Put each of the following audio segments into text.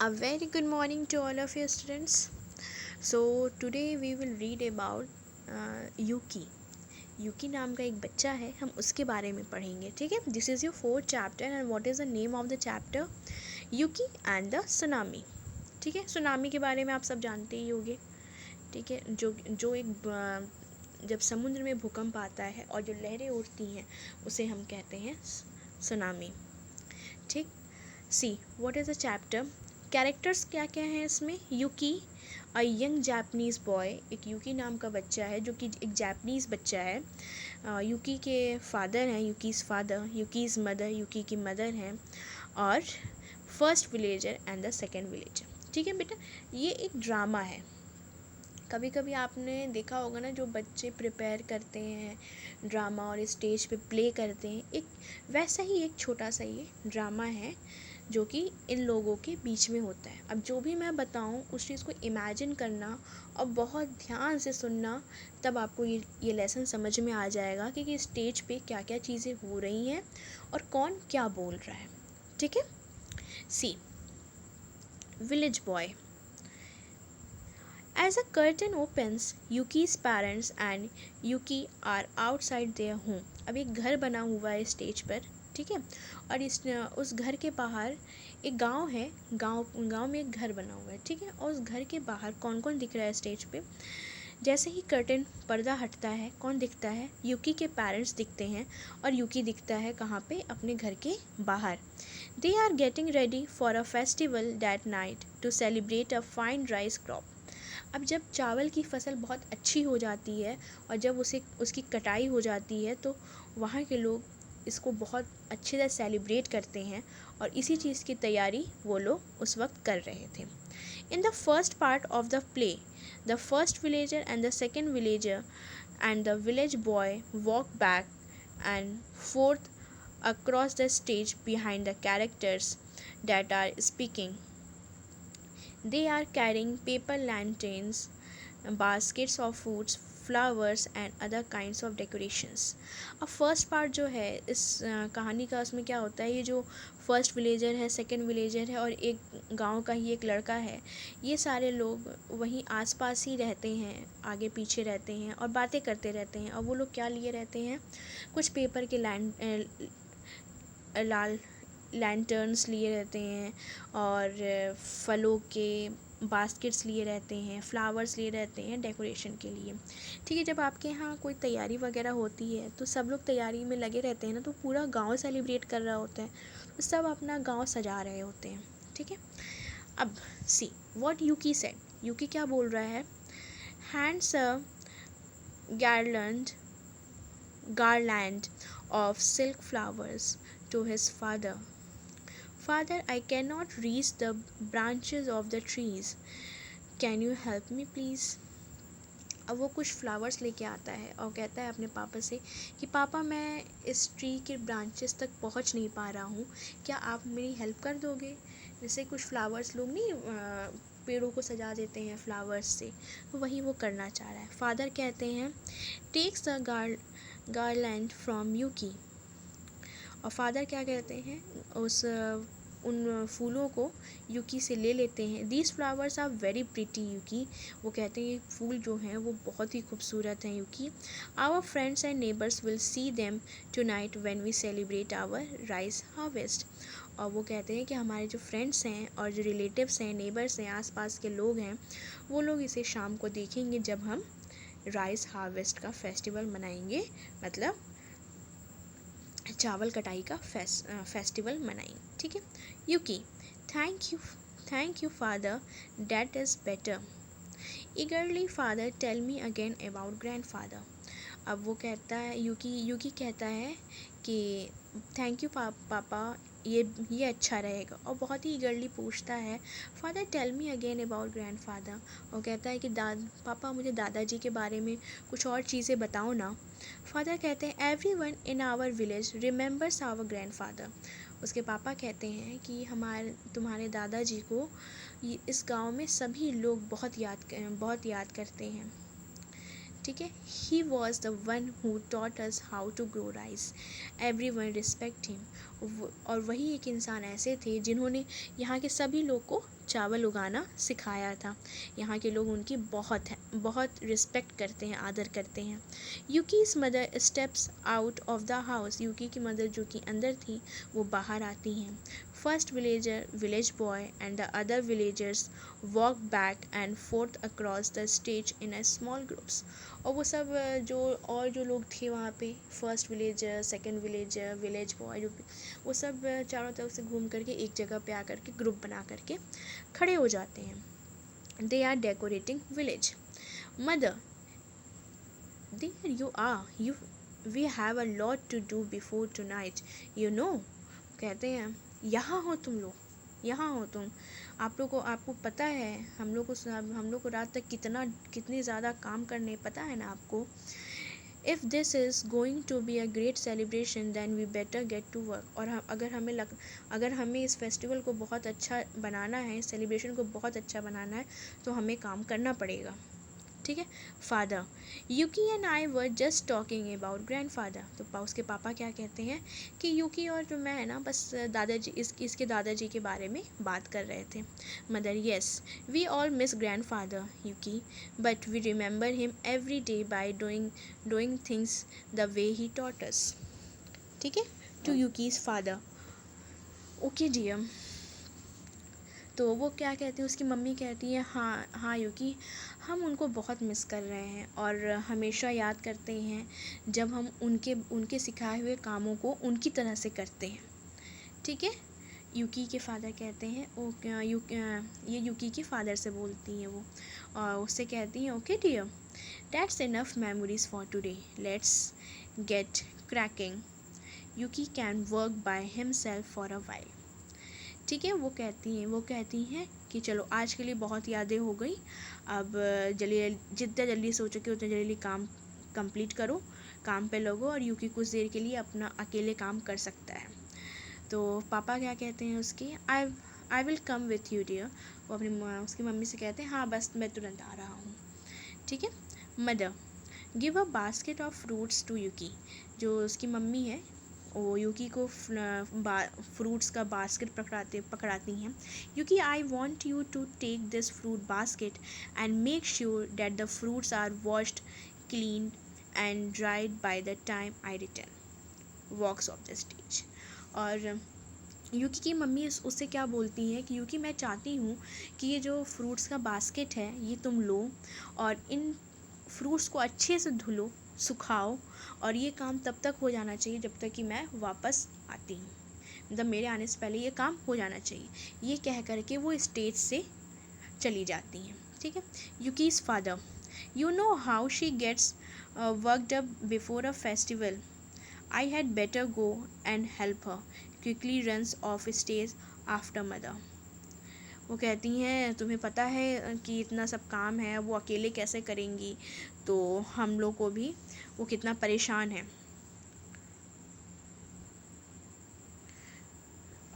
A very good morning to all of you students. So today we will read about यूकी. यूकी नाम का एक बच्चा है, हम उसके बारे में पढ़ेंगे. ठीक है, this is your fourth chapter and what is the name of the chapter? Yuki and the tsunami. ठीक है, सुनामी के बारे में आप सब जानते ही होंगे. ठीक है, जो जो एक जब समुद्र में भूकंप आता है और जो लहरें उठती हैं उसे हम कहते हैं सुनामी. ठीक, see what is the chapter. Characters क्या क्या हैं इसमें? यूकी, अ यंग जापनीज़ बॉय, एक यूकी नाम का बच्चा है जो कि एक जापनीज़ बच्चा है. यूकी के फादर हैं, यूकीज़ फादर, यूकीज़ मदर, यूकी की मदर हैं, और first villager and the second villager. ठीक है बेटा, ये एक ड्रामा है. कभी कभी आपने देखा होगा ना, जो बच्चे प्रिपेयर करते हैं ड्रामा और स्टेज पे प्ले करते हैं, एक वैसा ही एक छोटा सा ये ड्रामा है जो कि इन लोगों के बीच में होता है. अब जो भी मैं बताऊं उस चीज़ को इमेजिन करना और बहुत ध्यान से सुनना, तब आपको ये लेसन समझ में आ जाएगा कि स्टेज पे क्या क्या चीज़ें हो रही हैं और कौन क्या बोल रहा है. ठीक है, sea village boy. As a curtain opens, Yuki's parents and Yuki are outside their home. अब एक घर बना हुआ है स्टेज पर. ठीक है, और उस घर के बाहर एक गांव है. गांव में एक घर बना हुआ है. ठीक है, और उस घर के बाहर कौन कौन दिख रहा है स्टेज पे? जैसे ही कर्टन पर्दा हटता है, कौन दिखता है? यूकी के पेरेंट्स दिखते हैं, और यूकी दिखता है कहाँ पे? अपने घर के बाहर. They are getting ready for a festival that night to celebrate a fine rice crop. अब जब चावल की फसल बहुत अच्छी हो जाती है और जब उसकी कटाई हो जाती है, तो वहाँ के लोग इसको बहुत अच्छे से सेलिब्रेट करते हैं, और इसी चीज़ की तैयारी वो लोग उस वक्त कर रहे थे. In the first part of the play, the first villager and the second villager and the village boy walk back and fourth across the stage behind the characters that are speaking. They are carrying paper lanterns, baskets of fruits, flowers and other kinds of decorations. अब first part जो है इस कहानी का, उसमें क्या होता है, ये जो फर्स्ट विलेजर है, सेकंड विलेजर है, और एक गांव का ही एक लड़का है, ये सारे लोग वहीं आसपास ही रहते हैं, आगे पीछे रहते हैं और बातें करते रहते हैं. और वो लोग क्या लिए रहते हैं? कुछ पेपर के लाल लैंटर्न्स लिए रहते हैं, और फलों के बास्केट्स लिए रहते हैं, फ्लावर्स लिए रहते हैं डेकोरेशन के लिए. ठीक है, जब आपके यहाँ कोई तैयारी वगैरह होती है तो सब लोग तैयारी में लगे रहते हैं ना, तो पूरा गांव सेलिब्रेट कर रहा होता है, तो सब अपना गांव सजा रहे होते हैं. ठीक है, अब सी व्हाट यूकी सेड. यूकी क्या बोल रहा है? Hands a garland of silk flowers to his father. Father, I cannot reach the branches of the trees. Can you help me please? अब वो कुछ फ्लावर्स लेके आता है और कहता है अपने पापा से कि पापा, मैं इस ट्री के ब्रांचेस तक पहुंच नहीं पा रहा हूँ, क्या आप मेरी हेल्प कर दोगे? जैसे कुछ फ्लावर्स लोग नहीं पेड़ों को सजा देते हैं फ्लावर्स से, तो वही वो करना चाह रहा है. फादर कहते हैं टेक्स द गार्लैंड फ्रॉम यूकी. और फादर क्या कहते हैं, उन फूलों को यूकी से ले लेते हैं. These flowers are very pretty Yuki. वो कहते हैं ये फूल जो हैं वो बहुत ही खूबसूरत हैं Yuki. Our friends and neighbours will see them tonight when we celebrate our rice harvest. और वो कहते हैं कि हमारे जो फ्रेंड्स हैं और जो रिलेटिव्स हैं, नेबर्स हैं, आसपास के लोग हैं, वो लोग इसे शाम को देखेंगे जब हम राइस हार्वेस्ट का फेस्टिवल मनाएंगे, मतलब चावल कटाई का फेस्टिवल मनाएंगे. ठीक है, Yuki thank you father, that is better. Eagerly father tell me again about grandfather. अब वो कहता है, यूकी कहता है कि थैंक यू पापा, ये अच्छा रहेगा, और बहुत ही ईगरली पूछता है father tell me again about grandfather. और कहता है कि पापा, मुझे दादाजी के बारे में कुछ और चीज़ें बताओ ना. फादर कहते हैं everyone in our village remembers our grandfather. उसके पापा कहते हैं कि तुम्हारे दादाजी को इस गांव में सभी लोग बहुत याद करते हैं. ठीक है, he was the one who taught us how to grow rice. Every one respect him. और वही एक इंसान ऐसे थे जिन्होंने यहाँ के सभी लोग को चावल उगाना सिखाया था। यहाँ के लोग उनकी बहुत रिस्पेक्ट करते हैं, आदर करते हैं। Yuki's mother steps out of the house. Yuki की मदर जो कि अंदर थी वो बाहर आती हैं। First villager, village boy and the other villagers walk back and forth across the stage in a small groups. और वो सब जो लोग थे वहाँ पे, first villager, second villager, village boy, जो वो सब चारों तरफ से घूम करके एक जगह पे आकर के ग्रुप बना करके खड़े हो जाते हैं। They are decorating village. Mother, there you are, you we have a lot to do before tonight, you know. कहते हैं यहाँ हो तुम लोग, यहाँ हो तुम, आपको पता है हम लोग को रात तक कितनी ज़्यादा काम करने, पता है ना आपको। If this is going to be a great celebration then we better get to work. और अगर हमें इस फेस्टिवल को बहुत अच्छा बनाना है, सेलिब्रेशन को बहुत अच्छा बनाना है, तो हमें काम करना पड़ेगा, ठीक है। Father, Yuki and I were just talking about grandfather. तो उसके पापा क्या कहते हैं कि यूकी और जो मैं है ना, बस दादाजी, इसके दादाजी के बारे में बात कर रहे थे। Mother, yes, we all miss grandfather Yuki, but we remember him every day by doing things the way he taught us. ठीक है, to Yuki's father. Okay dear. तो वो क्या कहती है, उसकी मम्मी कहती है, हाँ हाँ यूकी, हम उनको बहुत मिस कर रहे हैं और हमेशा याद करते हैं जब हम उनके सिखाए हुए कामों को उनकी तरह से करते हैं। ठीक है। यूकी के फादर कहते हैं, ये यूकी के फादर से बोलती हैं वो, और उससे कहती हैं, okay dear, that's enough memories for today, let's get cracking, Yuki can work by himself for a while. ठीक है। वो कहती हैं कि चलो आज के लिए बहुत यादें हो गई, अब जितना जल्दी सो सके उतना जल्दी काम कंप्लीट करो, काम पे लगो, और यूकी कुछ देर के लिए अपना अकेले काम कर सकता है। तो पापा क्या कहते हैं उसके, I will come with you dear. वो उसकी मम्मी से कहते हैं, हाँ बस मैं तुरंत आ रहा हूँ। ठीक है। Mother, give a basket of fruits to Yuki. जो उसकी मम्मी है वो यूकी को फ्रूट्स का बास्केट पकड़ाती हैं। Yuki, I want you to take this fruit basket and make sure that the fruits are washed, clean and dried by the time I return walks off the stage. और Yuki की mummy उससे क्या बोलती है कि यूकी, मैं चाहती हूँ कि ये जो फ्रूट्स का बास्केट है ये तुम लो और इन फ्रूट्स को अच्छे से धुलो, सुखाओ, और ये काम तब तक हो जाना चाहिए जब तक कि मैं वापस आती हूँ, मतलब मेरे आने से पहले ये काम हो जाना चाहिए। ये कह करके वो स्टेज से चली जाती हैं। ठीक है। Yuki's father, you know how she gets worked up before a festival, I had better go and help her, quickly runs off stage after mother. वो कहती हैं, तुम्हें पता है कि इतना सब काम है, वो अकेले कैसे करेंगी, तो हम लोग को भी वो कितना परेशान है।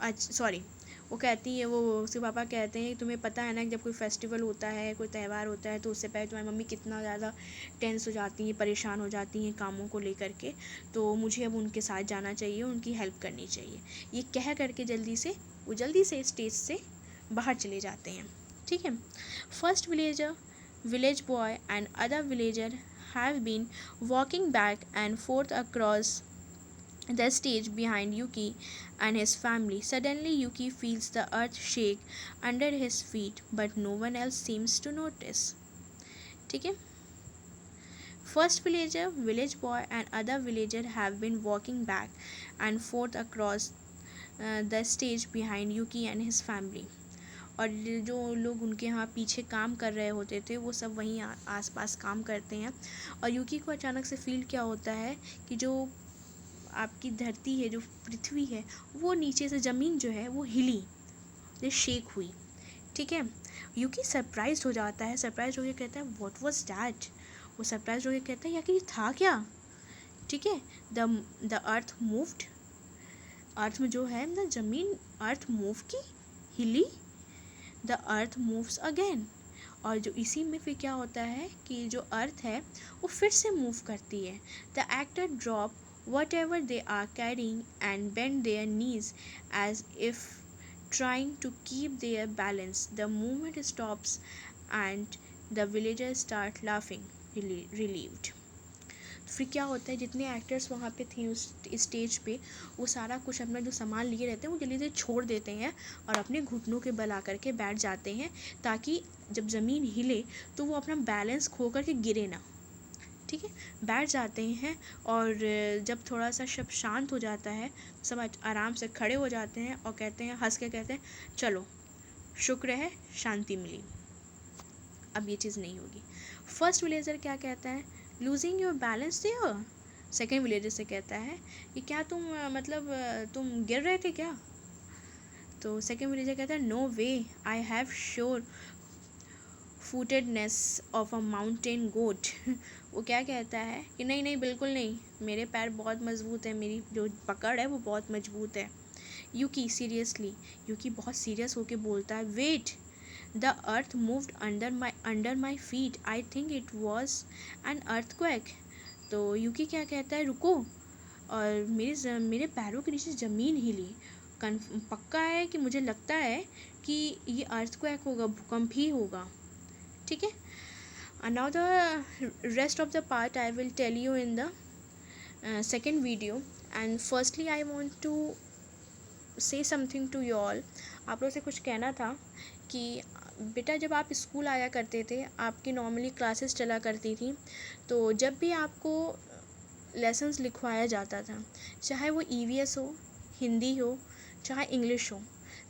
अच्छा सॉरी, वो कहती है, वो उसके पापा कहते हैं, तुम्हें पता है ना कि जब कोई फेस्टिवल होता है, कोई त्यौहार होता है, तो उससे पहले तुम्हारी मम्मी कितना ज़्यादा टेंस हो जाती हैं, परेशान हो जाती हैं कामों को लेकर के, तो मुझे अब उनके साथ जाना चाहिए, उनकी हेल्प करनी चाहिए। ये कह करके जल्दी से स्टेज से बाहर चले जाते हैं। ठीक है। First village boy and other villager have been walking back and forth across the stage behind Yuki and his family. Suddenly, Yuki feels the earth shake under his feet, but no one else seems to notice. ठीक है। First village boy, and other villager have been walking back and forth across the stage behind Yuki and his family. और जो लोग उनके यहाँ पीछे काम कर रहे होते थे वो सब वहीं आसपास काम करते हैं। और यूकी को अचानक से फील क्या होता है कि जो आपकी धरती है, जो पृथ्वी है, वो नीचे से ज़मीन जो है वो हिली, ये शेक हुई। ठीक है। यूकी सरप्राइज हो जाता है, सरप्राइज होकर कहता है, व्हाट वाज दैट। वो सरप्राइज होकर कहता है, या कि ये था क्या। ठीक है। द अर्थ मूव्ड, अर्थ में जो है मतलब ज़मीन, अर्थ मूव की, हिली, द अर्थ मूव्स अगेन। और जो इसी में फिर क्या होता है कि जो अर्थ है वो फिर से मूव करती है। The actor drop whatever they are carrying and bend their knees as if trying to keep their balance. The movement stops and the villagers start laughing, relieved. फिर क्या होता है, जितने एक्टर्स वहाँ पे थे उस स्टेज पे, वो सारा कुछ अपना जो सामान लिए रहते हैं वो जल्दी से छोड़ देते हैं और अपने घुटनों के बल आकर के बैठ जाते हैं, ताकि जब ज़मीन हिले तो वो अपना बैलेंस खो कर के गिरे ना। ठीक है, बैठ जाते हैं और जब थोड़ा सा सब शांत हो जाता है, सब आराम से खड़े हो जाते हैं और कहते हैं, हंस के कहते हैं, चलो शुक्र है शांति मिली, अब ये चीज़ नहीं होगी। फर्स्ट विलेजर क्या कहता है, losing your balance there. Second villager से कहता है कि क्या तुम मतलब तुम गिर रहे थे क्या? तो सेकेंड विलेजर कहता है, no way, I have sure footedness of a mountain goat. वो क्या कहता है कि नहीं नहीं बिल्कुल नहीं, मेरे पैर बहुत मजबूत है, मेरी जो पकड़ है वो बहुत मजबूत है। यूकी सीरियसली, यूकी बहुत सीरियस होके बोलता है, wait, the earth moved under my feet, I think it was an earthquake. तो यूकी क्या कहता है, रुको, और मेरे पैरों के नीचे ज़मीन हिली, पक्का है कि मुझे लगता है कि ये अर्थक्वेक होगा, भूकंप ही होगा। ठीक है, and now the rest of the part I will tell you in the second video. And firstly I want to say something to you all. आप लोगों से कुछ कहना था कि बेटा जब आप स्कूल आया करते थे, आपकी नॉर्मली क्लासेस चला करती थी, तो जब भी आपको लेसन्स लिखवाया जाता था, चाहे वो EVS हो, हिंदी हो, चाहे इंग्लिश हो,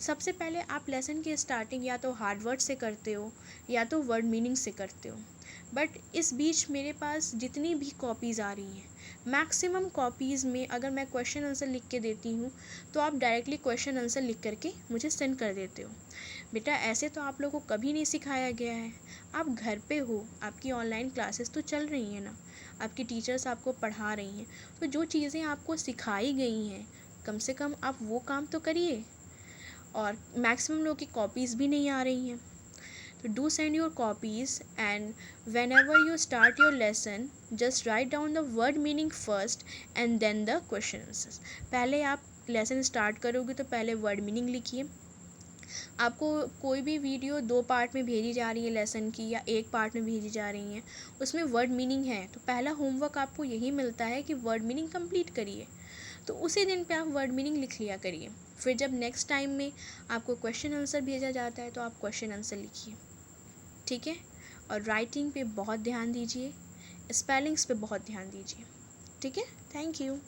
सबसे पहले आप लेसन की स्टार्टिंग या तो हार्ड वर्ड से करते हो या तो वर्ड मीनिंग से करते हो। बट इस बीच मेरे पास जितनी भी कॉपीज़ आ रही हैं, मैक्सिमम कॉपीज़ में अगर मैं क्वेश्चन आंसर लिख के देती हूँ तो आप डायरेक्टली क्वेश्चन आंसर लिख करके मुझे सेंड कर देते हो। बेटा ऐसे तो आप लोगों को कभी नहीं सिखाया गया है। आप घर पे हो, आपकी ऑनलाइन क्लासेस तो चल रही हैं ना, आपकी टीचर्स आपको पढ़ा रही हैं, तो जो चीज़ें आपको सिखाई गई हैं कम से कम आप वो काम तो करिए। और मैक्सिमम लोग की कॉपीज़ भी नहीं आ रही हैं, तो do send your copies and whenever you start your lesson just write down the word meaning first and then the question answers. पहले आप लेसन स्टार्ट करोगे तो पहले वर्ड मीनिंग लिखिए। आपको कोई भी वीडियो 2 पार्ट में भेजी जा रही है लेसन की, या 1 पार्ट में भेजी जा रही हैं, उसमें वर्ड मीनिंग है, तो पहला होमवर्क आपको यही मिलता है कि वर्ड मीनिंग कंप्लीट करिए। तो उसी दिन पे आप वर्ड मीनिंग लिख लिया करिए। फिर जब नेक्स्ट टाइम में आपको क्वेश्चन आंसर भेजा जाता है तो आप क्वेश्चन आंसर लिखिए। ठीक है, और राइटिंग पे बहुत ध्यान दीजिए, स्पेलिंग्स पे बहुत ध्यान दीजिए। ठीक है, थैंक यू।